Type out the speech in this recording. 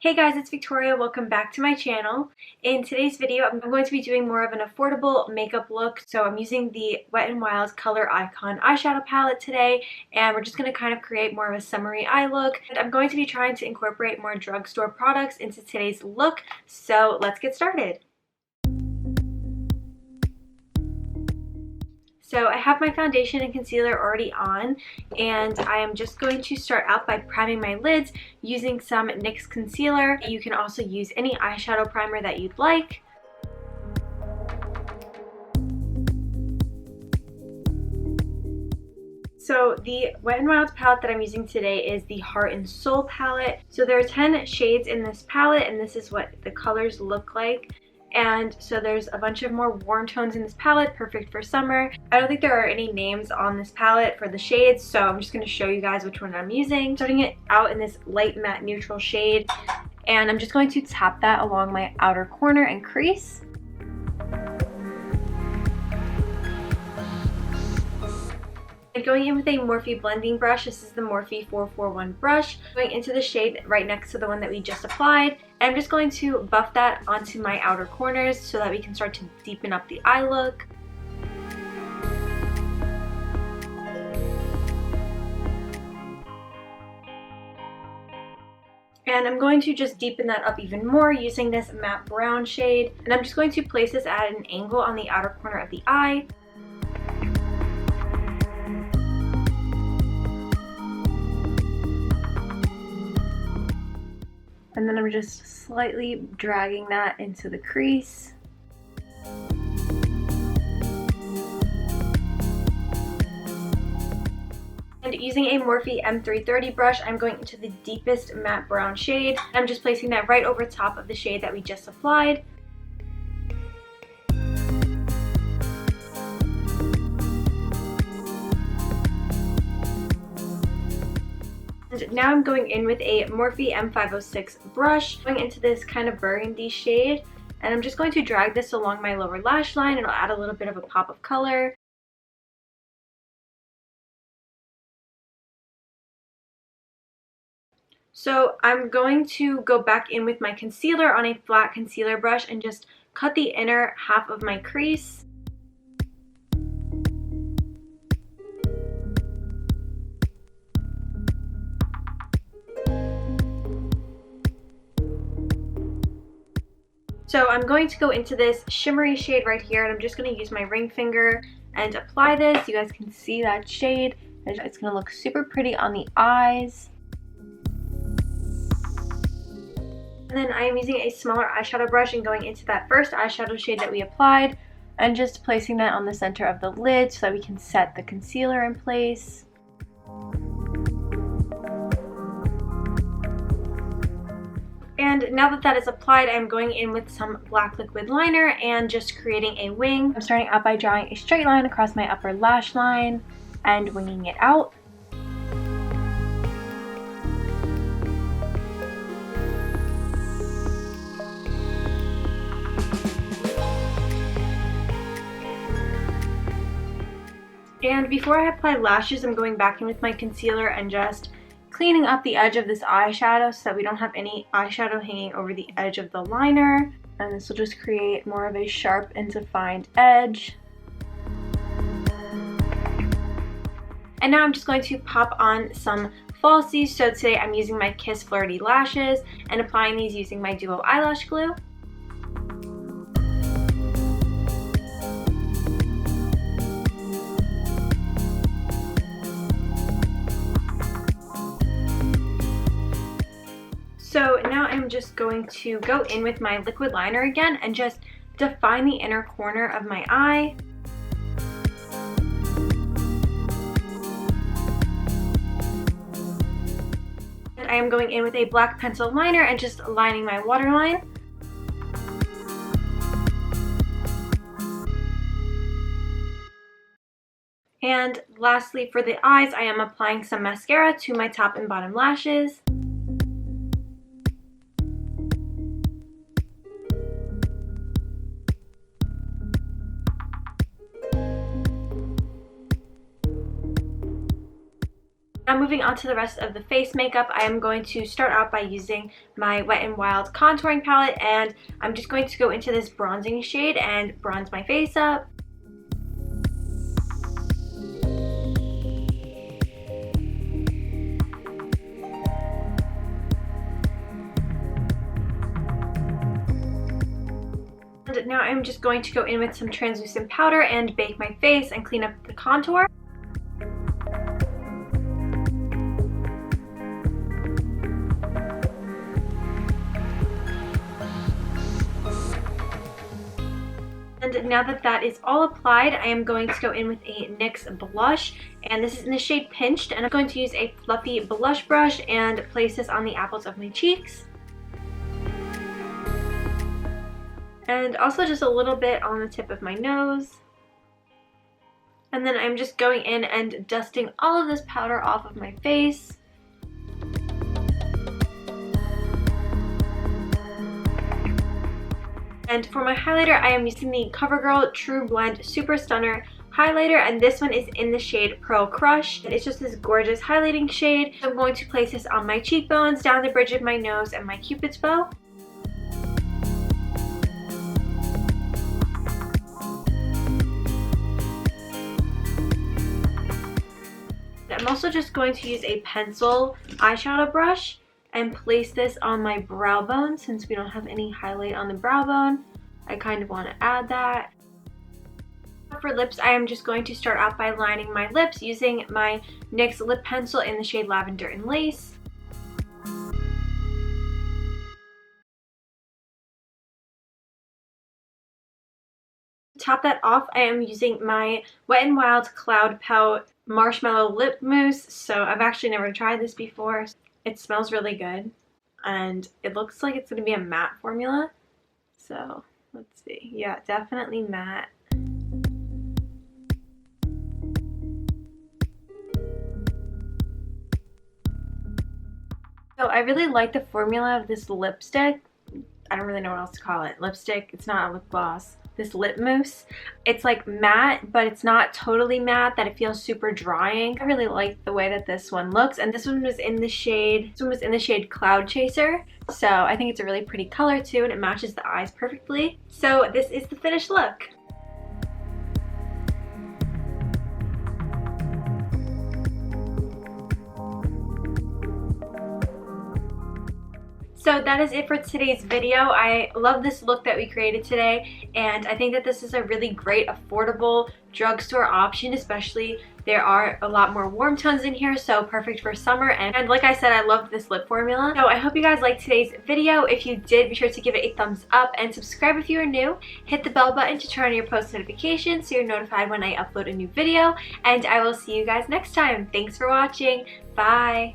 Hey guys, it's Victoria. Welcome back to my channel. In today's video, I'm going to be doing more of an affordable makeup look. So I'm using the Wet n Wild Color Icon eyeshadow palette today, and we're just going to kind of create more of a summery eye look. And I'm going to be trying to incorporate more drugstore products into today's look. So let's get started. So I have my foundation and concealer already on, and I am just going to start out by priming my lids using some NYX concealer. You can also use any eyeshadow primer that you'd like. So the Wet n Wild palette that I'm using today is the Heart and Soul palette. So there are 10 shades in this palette, and this is what the colors look like. And so there's a bunch of more warm tones in this palette, perfect for summer. I don't think there are any names on this palette for the shades, so I'm just going to show you guys which one I'm using. Starting it out in this light matte neutral shade, and I'm just going to tap that along my outer corner and crease. And going in with a Morphe blending brush, this is the Morphe 441 brush, going into the shade right next to the one that we just applied. And I'm just going to buff that onto my outer corners so that we can start to deepen up the eye look. And I'm going to just deepen that up even more using this matte brown shade. And I'm just going to place this at an angle on the outer corner of the eye. And then I'm just slightly dragging that into the crease. And using a Morphe M330 brush, I'm going into the deepest matte brown shade. I'm just placing that right over top of the shade that we just applied. And now I'm going in with a Morphe M506 brush, going into this kind of burgundy shade, and I'm just going to drag this along my lower lash line. It'll add a little bit of a pop of color. So I'm going to go back in with my concealer on a flat concealer brush and just cut the inner half of my crease. So I'm going to go into this shimmery shade right here, and I'm just going to use my ring finger and apply this. You guys can see that shade. It's going to look super pretty on the eyes. And then I am using a smaller eyeshadow brush and going into that first eyeshadow shade that we applied and just placing that on the center of the lid so that we can set the concealer in place. And now that that is applied, I'm going in with some black liquid liner and just creating a wing. I'm starting out by drawing a straight line across my upper lash line and winging it out. And before I apply lashes, I'm going back in with my concealer and just cleaning up the edge of this eyeshadow so that we don't have any eyeshadow hanging over the edge of the liner. And this will just create more of a sharp and defined edge. And now I'm just going to pop on some falsies. So today I'm using my Kiss Flirty Lashes and applying these using my Duo Eyelash Glue. So now I'm just going to go in with my liquid liner again and just define the inner corner of my eye. And I am going in with a black pencil liner and just lining my waterline. And lastly, for the eyes, I am applying some mascara to my top and bottom lashes. Now moving on to the rest of the face makeup, I am going to start out by using my Wet n Wild contouring palette, and I'm just going to go into this bronzing shade and bronze my face up. And now I'm just going to go in with some translucent powder and bake my face and clean up the contour. And now that that is all applied, I am going to go in with a NYX blush, and this is in the shade Pinched, and I'm going to use a fluffy blush brush and place this on the apples of my cheeks. And also just a little bit on the tip of my nose. And then I'm just going in and dusting all of this powder off of my face. And for my highlighter, I am using the CoverGirl True Blend Super Stunner highlighter, and this one is in the shade Pearl Crush. It's just this gorgeous highlighting shade. I'm going to place this on my cheekbones, down the bridge of my nose, and my cupid's bow. I'm also just going to use a pencil eyeshadow brush and place this on my brow bone. Since we don't have any highlight on the brow bone, I kind of want to add that. For lips, I am just going to start out by lining my lips using my NYX lip pencil in the shade Lavender and Lace. To top that off, I am using my Wet n Wild Cloud Pout Marshmallow Lip Mousse. So I've actually never tried this before. It smells really good, and it looks like it's going to be a matte formula. So let's see. Yeah, definitely matte. So I really like the formula of this lipstick. I don't really know what else to call it. Lipstick. It's not a lip gloss. This lip mousse. It's like matte, but it's not totally matte that it feels super drying. I really like the way that this one looks, and this one was in the shade Cloud Chaser. So I think it's a really pretty color too, and it matches the eyes perfectly. So this is the finished look. So that is it for today's video. I love this look that we created today, and I think that this is a really great affordable drugstore option, especially there are a lot more warm tones in here, so perfect for summer. And like I said, I love this lip formula. So I hope you guys liked today's video. If you did, be sure to give it a thumbs up and subscribe if you are new. Hit the bell button to turn on your post notifications so you're notified when I upload a new video, and I will see you guys next time. Thanks for watching. Bye.